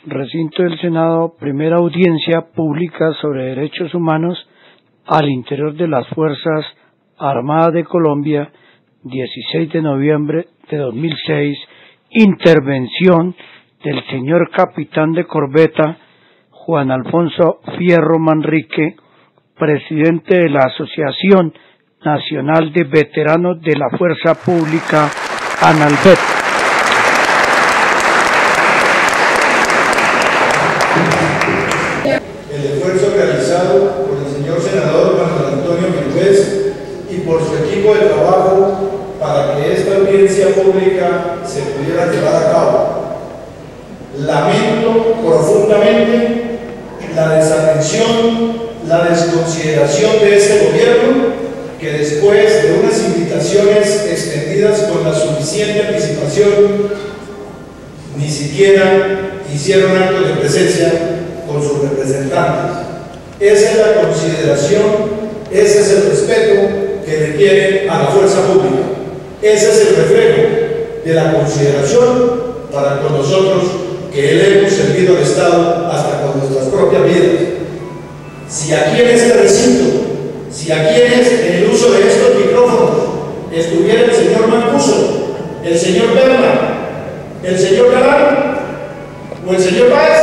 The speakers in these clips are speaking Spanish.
Recinto del Senado, primera audiencia pública sobre derechos humanos al interior de las Fuerzas Armadas de Colombia, 16 de noviembre de 2006, intervención del señor capitán de corbeta Juan Alfonso Fierro Manrique, presidente de la Asociación Nacional de Veteranos de la Fuerza Pública, ANALVET. El esfuerzo realizado por el señor senador Juan Antonio Milvés y por su equipo de trabajo para que esta audiencia pública se pudiera llevar a cabo. Lamento profundamente la desatención, la desconsideración de este gobierno, que después de unas invitaciones extendidas con la suficiente anticipación, ni siquiera hicieron actos de presencia con sus representantes. Esa es la consideración, ese es el respeto que requiere a la fuerza pública. Ese es el reflejo de la consideración para con nosotros que le hemos servido al Estado hasta con nuestras propias vidas. Si aquí en este recinto, si aquí en el uso de estos micrófonos estuviera el señor Mancuso, el señor Berna, el señor Galán o el señor Páez,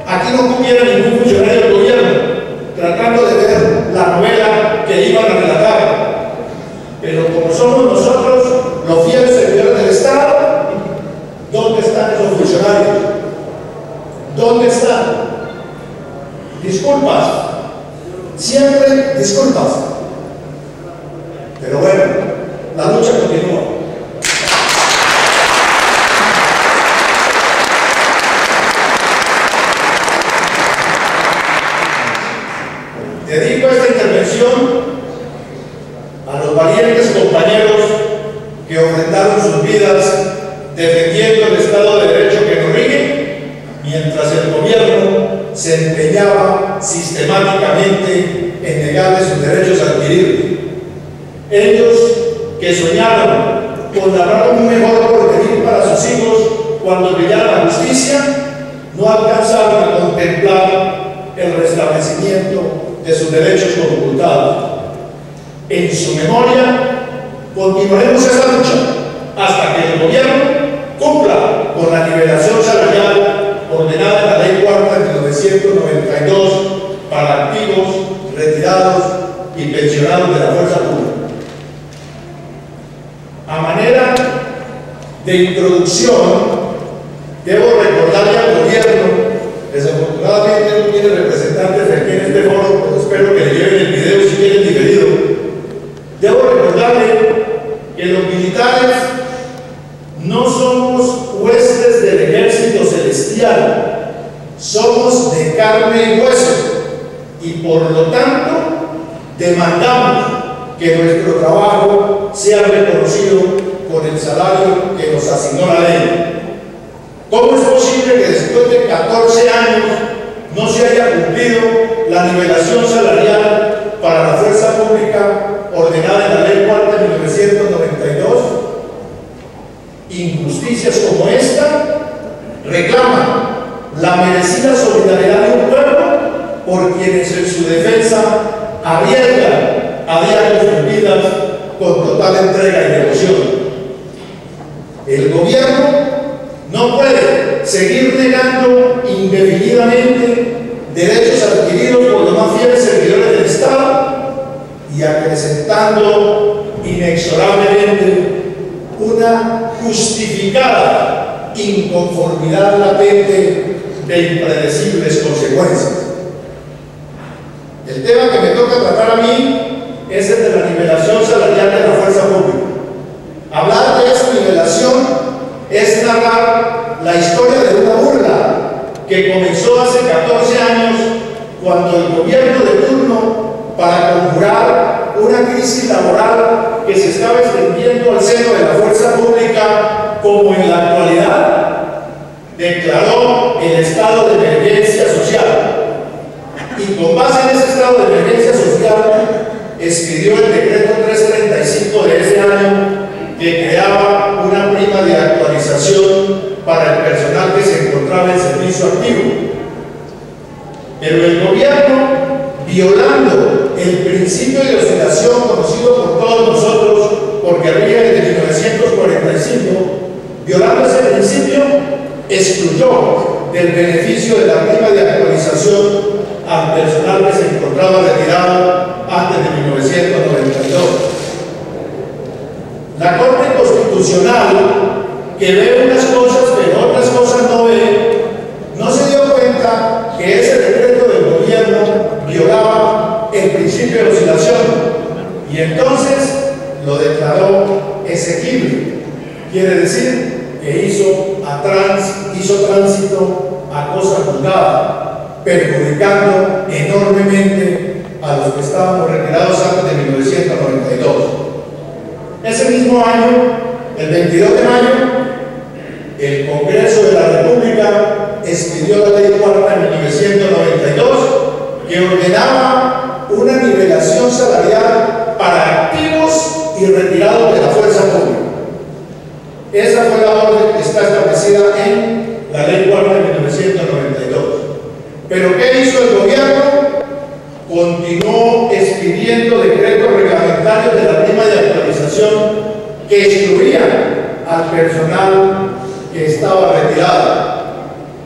aquí no hubiera ningún funcionario del gobierno tratando de ver la novela que iban a relatar. Pero como somos nosotros los fieles servidores del Estado, ¿dónde están esos funcionarios? ¿Dónde están? Disculpas, siempre disculpas. Pero bueno, la lucha continúa. Dedico esta intervención a los valientes compañeros que ofrendaron sus vidas defendiendo el Estado de Derecho que nos rige, mientras el gobierno se empeñaba sistemáticamente en negarles sus derechos adquiridos. Ellos que soñaron con labrar un mejor porvenir para sus hijos cuando brillara la justicia, no alcanzaron a contemplar el restablecimiento de sus derechos conculcados. En su memoria continuaremos esa lucha hasta que el gobierno cumpla con la nivelación salarial ordenada en la Ley Cuarta de 1992 para activos, retirados y pensionados de la fuerza pública. A manera de introducción, debo recordarle al gobierno, desafortunadamente no tiene representantes aquí en este foro, pero espero que le lleven el video si quieren diferido. Debo recordarle que los militares no somos huestes del ejército celestial, somos de carne y hueso, y por lo tanto demandamos que nuestro trabajo sea reconocido con el salario que nos asignó la ley. ¿Cómo es posible que después de 14 años no se haya cumplido la nivelación salarial para la fuerza pública ordenada en la Ley Cuarta de 1992? Injusticias como esta reclaman la merecida solidaridad de un pueblo por quienes en su defensa arriesgan a diario sus vidas con total entrega y devoción. El gobierno no puede seguir negando indefinidamente derechos adquiridos por los más fieles servidores del Estado y acrecentando inexorablemente una justificada inconformidad latente de impredecibles consecuencias. El tema que me toca tratar a mí es el de la nivelación salarial de la fuerza pública. Hablar de esa nivelación es narrar la historia de una burla que comenzó hace 14 años cuando el gobierno de turno, para conjurar una crisis laboral que se estaba extendiendo al seno de la fuerza pública, como en la actualidad, declaró el estado de emergencia social. Y con base en ese estado de emergencia social, expidió el decreto 335 de ese año que creaba una prima de actualización para el personal que se encontraba encontraba en servicio activo. Pero el gobierno, violando el principio de oscilación conocido por todos nosotros, porque rige desde 1945, violando ese principio, excluyó del beneficio de la prima de actualización al personal que se encontraba retirado antes de 1992. La Corte Constitucional, que ve unas cosas pero otras cosas no ve, no se dio cuenta que ese decreto del gobierno violaba el principio de oscilación y entonces lo declaró exequible. Quiere decir que hizo tránsito a cosa juzgada, perjudicando enormemente a los que estábamos retirados antes de 1992. Ese mismo año, el 22 de mayo, el Congreso de la República expidió la Ley Cuarta en 1992, que ordenaba una nivelación salarial para activos y retirados de la fuerza pública. Esa fue la orden que está establecida en la Ley Cuarta de 1992. Pero ¿qué hizo el gobierno? Continuó expidiendo decretos reglamentarios de la prima de actualización que excluían al personal que estaba retirado.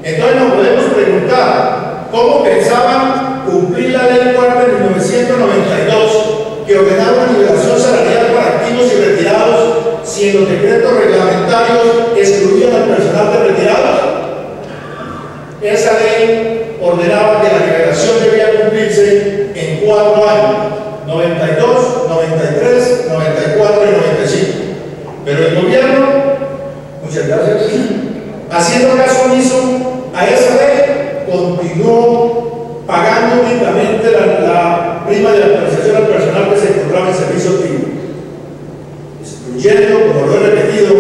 Entonces nos podemos preguntar ¿cómo pensaban cumplir la Ley Cuarta de 1992 que ordenaba una nivelación salarial para activos y retirados si en los decretos reglamentarios excluían al personal de retirados? Esa ley ordenaba que la nivelación debía cumplirse en 4 años, 92, 93, 94 y 95. Pero el gobierno, muchas gracias, haciendo caso omiso a esa ley, continuó pagando únicamente la prima de actualización al personal que se encontraba en servicio activo, excluyendo, como lo he repetido,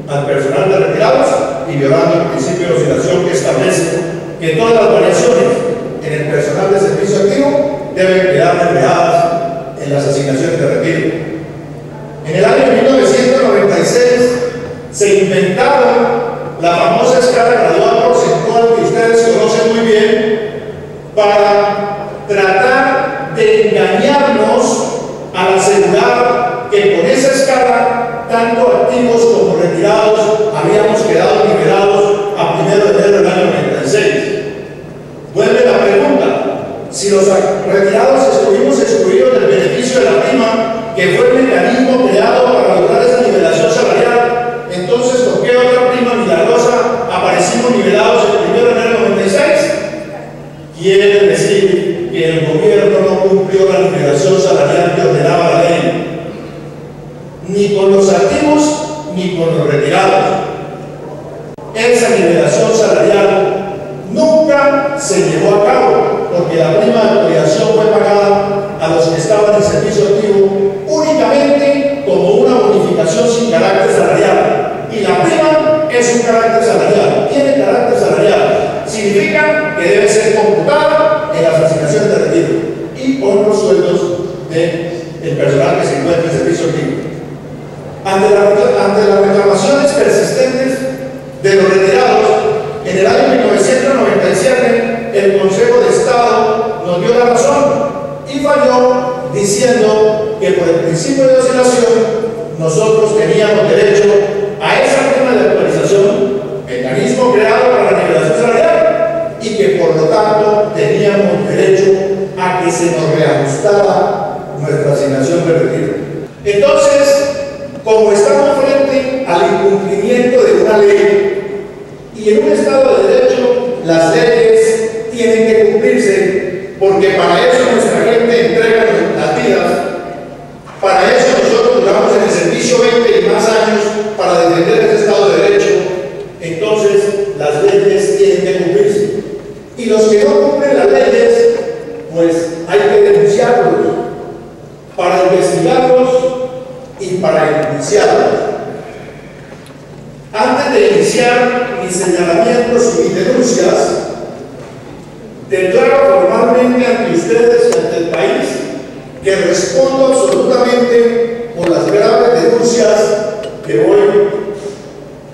al personal de retirados y violando el principio de oscilación que establece que todas las variaciones en el personal de servicio activo deben quedar reflejadas en las asignaciones de retiro. En el año 1996 se inventaba la famosa escala gradual porcentual que ustedes conocen muy bien para tratar de engañarnos al asegurar que con esa escala tanto activos como retirados habíamos quedado nivelados a 1 de enero del año 96. Vuelve la pregunta: si los retirados estuvimos excluidos del beneficio de la prima, que fue el mecanismo creado para lograr esa nivelación salarial, entonces ¿por qué otra prima milagrosa aparecimos nivelados el 1 de enero del 96? Quiere decir que el gobierno no cumplió la nivelación salarial que ordenaba la ley, ni con los activos ni con los retirados. Esa nivelación salarial nunca se llevó a cabo, porque la prima de actualización fue pagada a los que estaban en servicio activo únicamente como una bonificación sin carácter salarial. Y la prima es un carácter salarial, tiene carácter salarial, significa que debe ser computada en las asignaciones de retiro y con los sueldos del personal que se encuentra en servicio activo. Ante las reclamaciones persistentes de los retirados, en el año 1997 el Consejo de Estado nos dio la razón y falló diciendo que por el principio de oscilación nosotros teníamos derecho a esa prima de actualización, mecanismo creado para la nivelación salarial, y que por lo tanto teníamos derecho a que se nos reajustara nuestra asignación de retiro. Entonces, como estamos frente al incumplimiento de una ley, y en un Estado de Derecho las leyes tienen que cumplirse, porque para eso nuestra gente entrega las vidas, para eso nosotros duramos en el servicio 20 y más años para defender ese Estado de Derecho, entonces las leyes tienen que cumplirse. Y los que no cumplen las leyes, pues hay que denunciarlos para investigarlos y para enjuiciarlos. Antes de iniciar mis señalamientos y mis denuncias, declaro formalmente ante ustedes y ante el país que respondo absolutamente por las graves denuncias que voy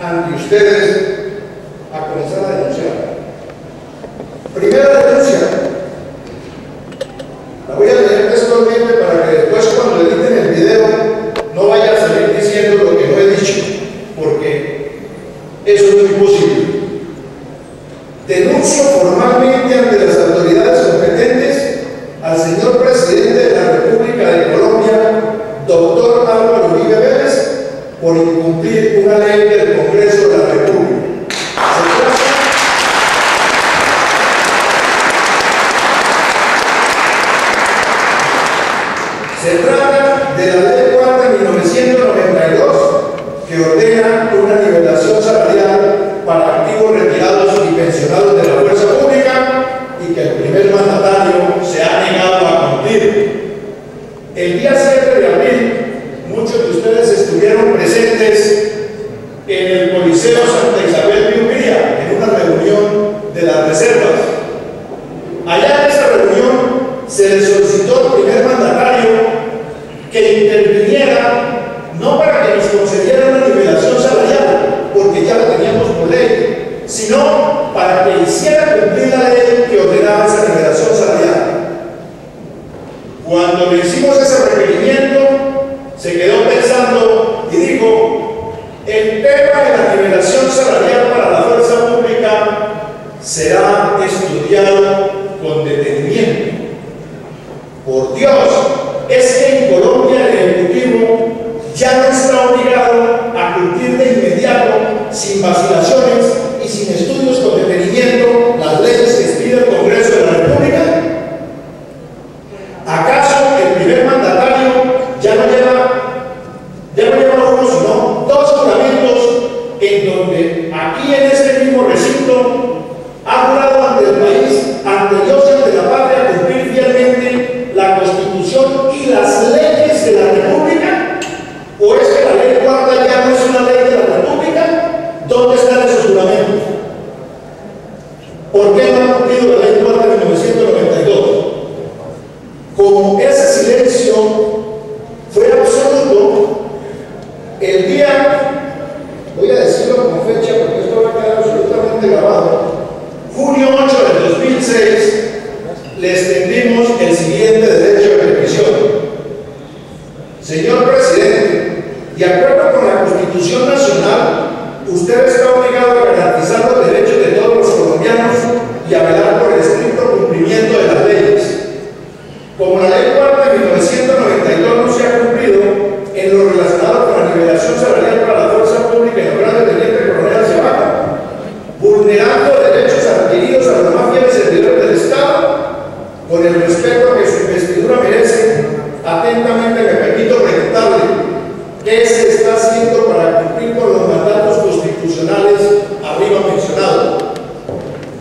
ante ustedes a comenzar a denunciar. denuncio formalmente ante las autoridades competentes al señor presidente de la República de Colombia, doctor Álvaro Uribe Vélez, por incumplir una ley del Congreso de la República. Se trata de la Ley 4 de 1992, que ordena una nivelación salarial para activos retirados y pensionados de la fuerza pública y que el primer mandatario se ha negado a cumplir. El día 7 de abril, muchos de ustedes estuvieron presentes en el Coliseo Santa Isabel de Hungría, en una reunión de las reservas. Allá en esa reunión se le solicitó al primer mandatario que interviniera, no para que nos concediera una nivelación salarial, porque ya la teníamos por ley, sino para que hiciera cumplir la ley que ordenaba esa nivelación salarial. Cuando le hicimos ese requerimiento, se quedó pensando y dijo: el tema de la nivelación salarial para la fuerza pública será estudiado con detenimiento. Por Dios, es que en Colombia el Ejecutivo ya no está obligado a cumplir de inmediato, sin vacilaciones y sin estudios con detenimiento, las leyes que expide el Congreso de la República. ¿Acaso el primer mandatario ya no lleva uno, sino dos juramentos, en donde aquí en este mismo recinto ha jurado ante el país, ante Dios y ante la patria, cumplir fielmente la Constitución y las leyes de la República? ¿O es que la Ley Cuarta ya no es una ley de la República? ¿Dónde están esos juramentos? ¿Por qué no han cumplido la Ley Cuarta de 1992? Como ese silencio fue absoluto, el día, voy a decirlo con fecha porque esto va a quedar absolutamente grabado, junio 8 del 2006, le extendimos el siguiente derecho de petición. Señor presidente, de acuerdo con la Constitución Nacional, usted está obligado a garantizar los derechos de todos los colombianos y a velar por el estricto cumplimiento de las leyes. Como la Ley 4 de 1992 no se ha cumplido en lo relacionado con la nivelación salarial para la fuerza pública y los grandes tenientes coroneles de abajo, vulnerando derechos adquiridos a los más fieles servidores del Estado, con el respeto que su investidura merece, atentamente me permito preguntarle: ¿qué se está haciendo para cumplir con los mandatos constitucionales arriba mencionados?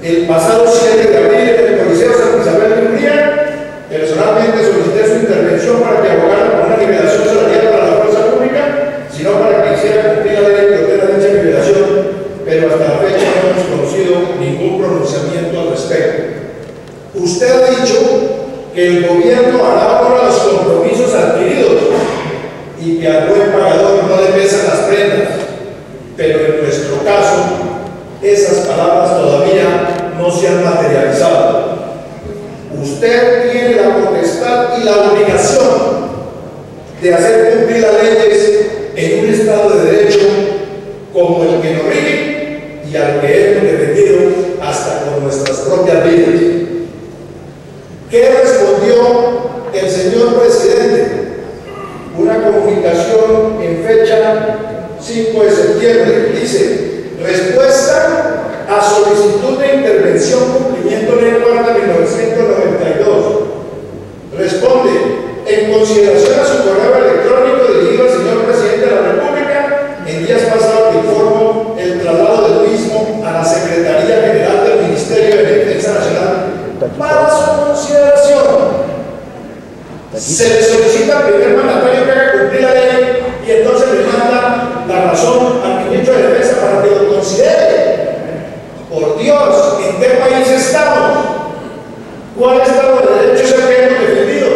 El pasado 7 de abril en el Coliseo Santa Isabel de Hungría, personalmente solicité su intervención para que abogara por una nivelación salarial para la fuerza pública, sino para que hiciera cumplir la ley que ordena dicha nivelación, pero hasta la fecha no hemos conocido ningún pronunciamiento al respecto. Usted ha dicho que el gobierno hará honor a los compromisos adquiridos y que al buen pagador no le pesan las prendas, pero en nuestro caso esas palabras todavía no se han materializado. Usted tiene la potestad y la obligación de hacer cumplir las leyes en un Estado de Derecho como el que nos rige y al que hemos defendido hasta con nuestras propias vidas. ¿Qué respondió el señor presidente? Una comunicación en fecha 5 de septiembre. Dice: respuesta a solicitud de intervención cumplimiento Ley 4 de 1992. Responde: en consideración a su correo electrónico dirigido al señor presidente de la República, en días pasados informo el traslado del mismo a la Secretaría General del Ministerio de Defensa Nacional para su consideración. Se le solicita al primer mandatario que haga cumplir la ley y entonces le manda la razón al ministro de Defensa para que lo considere. Por Dios, ¿en qué país estamos? ¿Cuál Estado de Derecho es el que hemos defendido?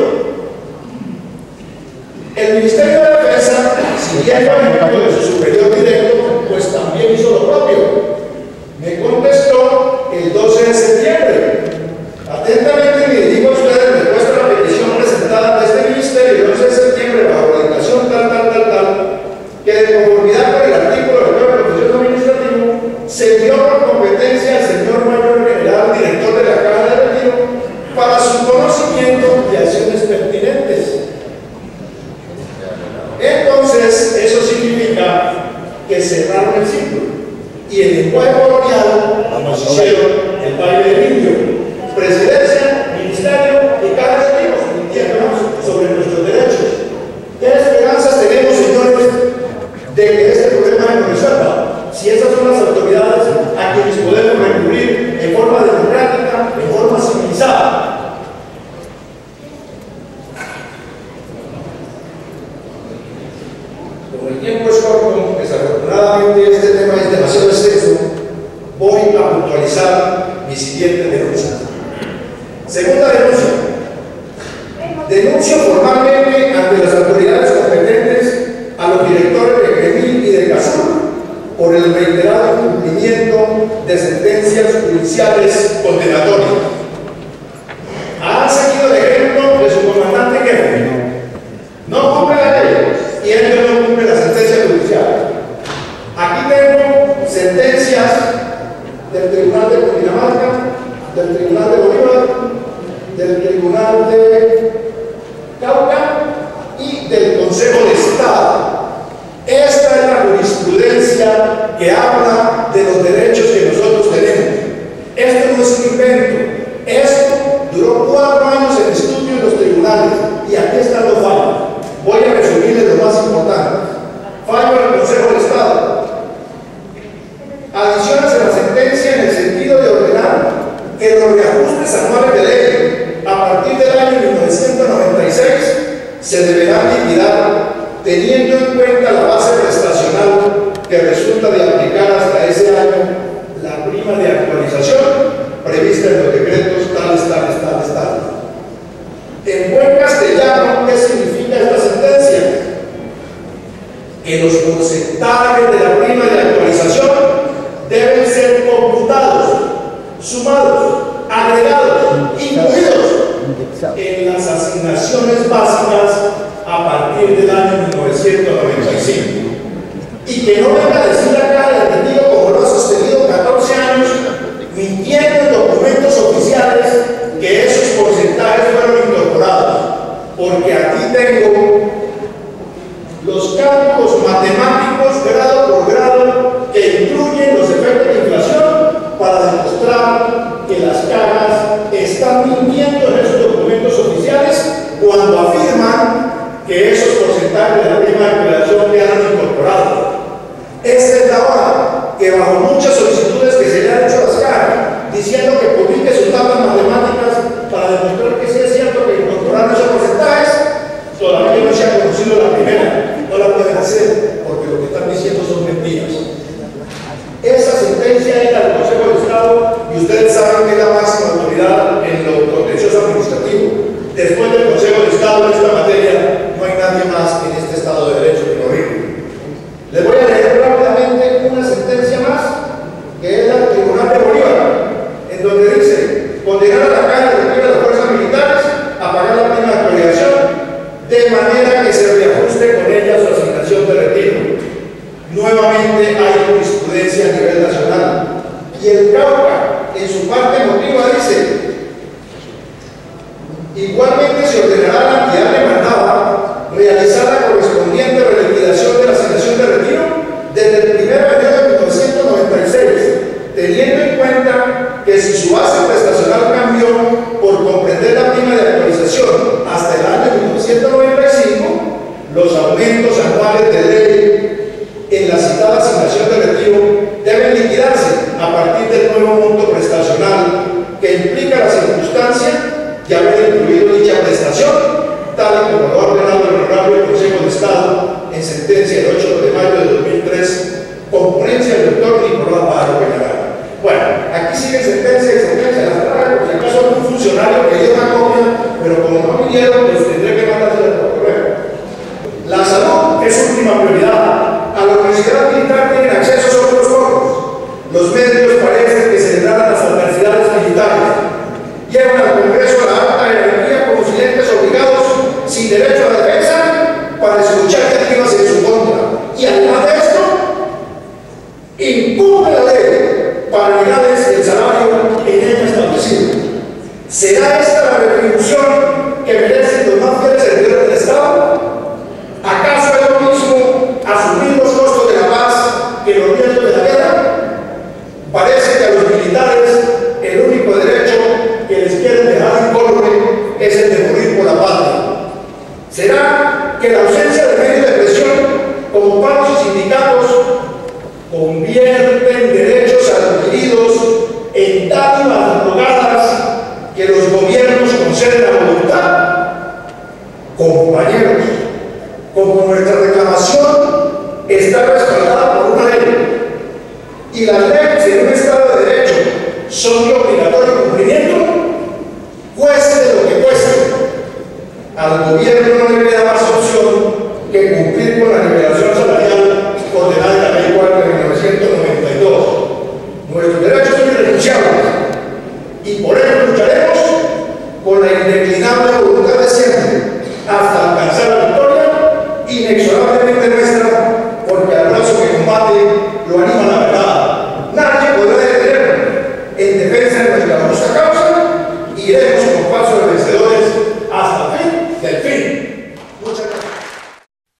El Ministerio de Defensa, siguiendo el ejemplo de su superior directo, pues también hizo lo propio. Me contestó el 12 de septiembre. Atentamente me dirijo a ustedes, me muestra la petición presentada desde el Ministerio el 12 de septiembre bajo la indicación tal, que de conformidad con el artículo del Código de Procedimiento Administrativo se dio por competencia al señor mayor baile del indio, presidencia, ministerio y cada seguimos mintiéndonos sobre nuestros derechos. ¿Qué esperanzas tenemos, señores, de que este problema se resuelva? Si esas son las autoridades a quienes podemos recurrir en forma democrática, en forma civilizada. Como el tiempo es corto, desafortunadamente este tema es demasiado extenso, voy a puntualizar mi siguiente denuncia. Segunda denuncia. Denuncio formalmente ante las autoridades competentes a los directores de CREMIL y de CASUR por el reiterado incumplimiento de sentencias judiciales condenatorias. Han seguido el ejemplo de su comandante jefe. No cumple la ley y él no cumple la sentencia judicial. Aquí tengo sentencias del Tribunal de Cundinamarca, del Tribunal de Bolívar, del Tribunal de Cauca y del Consejo de Estado. Esta es la jurisprudencia que habla de los derechos que nosotros tenemos. Esto no es un invento. Esto duró 4 años en estudio en los tribunales y aquí están los fallos. Voy a resumirles los más importantes. Fallo del Consejo de Estado. Adiciones a la sentencia en el sentido de ordenar que los reajustes anuales de ley a partir del año 1996 se deberán liquidar teniendo en cuenta la base prestacional que resulta de aplicar hasta ese año la prima de actualización prevista en los decretos tales. En buen castellano, ¿qué significa esta sentencia? Que los porcentajes de la prima de actualización deben ser computados, sumados, agregados, incluidos en las asignaciones básicas a partir del año 1995. Y que no venga a decir acá el entendido, como lo ha sostenido 14 años, mintiendo en documentos oficiales, que esos porcentajes fueron incorporados. Porque aquí tengo los cálculos matemáticos grado por grado que incluyen los efectos de inflación para demostrar que las cajas están mintiendo en esos documentos oficiales cuando afirman que esos porcentajes de la prima de actualización quedaron incorporados. Esta es la hora que bajo muchas solicitudes que se le han hecho a las cajas diciendo que publique sus tablas matemáticas para demostrar que sí es cierto que incorporaron esos porcentajes, todavía no se ha conocido la primera, no la pueden hacer porque lo que están diciendo son mentiras. Esa sentencia es la del Consejo de Estado y ustedes saben que es la máxima autoridad en lo contencioso administrativo. Después del Consejo de Estado en esta materia no hay nadie más en este Estado de Derecho que lo rige. Les voy a leer rápidamente una sentencia más que es la del Tribunal de Bolívar, en donde dice condenar a la caja de las fuerzas militares a pagar la prima de actualización de manera que se reajuste con ella su asignación de retiro. Nuevamente hay jurisprudencia a nivel nacional. Y el Cauca, en su parte emotiva, dice: igualmente se ordenará a la entidad demandada realizar la correspondiente reliquidación de la asignación de retiro desde el 1 de enero de 1996, teniendo en cuenta que si su base prestacional cambió por comprender la prima de actualización hasta el año 1995, los aumentos anuales de ley en la citada asignación de retiro deben liquidarse a partir del nuevo monto prestacional que implica la circunstancia de haber incluido dicha prestación, tal y como lo ha ordenado el Honorable Consejo de Estado en sentencia del 8 de mayo de 2003, con ponencia del doctor Nicolás Barro Peñarán. Bueno, aquí sigue sentencia y sentencia, las trae, por si acaso algún funcionario que dio una copia, pero como no vinieron, pues tendré que mandársela por correo. La salud es última prioridad. A la universidad militar tienen acceso solo los pocos. Los medios parecen que se les dan las adversidades militares. Llevan al Congreso a la alta jerarquía como silentes obligados, sin derecho a la defensa, para escuchar diatribas en su contra. Y además de esto, incumple la ley para negarles el salario en ella establecido. ¿Será esta la retribución que merecen los más fieles servidores del Estado? ¿Acaso es lo mismo asumir los costos de la paz que los riesgos de la guerra? Parece que a los militares el único cede la voluntad, compañeros, como nuestra reclamación está respaldada por una ley y las leyes en un Estado de Derecho son de obligatorio cumplimiento, cueste lo que cueste, al gobierno no le queda más opción que cumplir con la liberación salarial ordenada en la Ley 4 de 1992. Nuestros derechos son irrenunciables y por ello lucharemos con la indeclinable voluntad de siempre hasta alcanzar la victoria inexorablemente nuestra, porque al brazo que combate lo anima la verdad. Nadie podrá detenernos en defensa de nuestra justa causa y iremos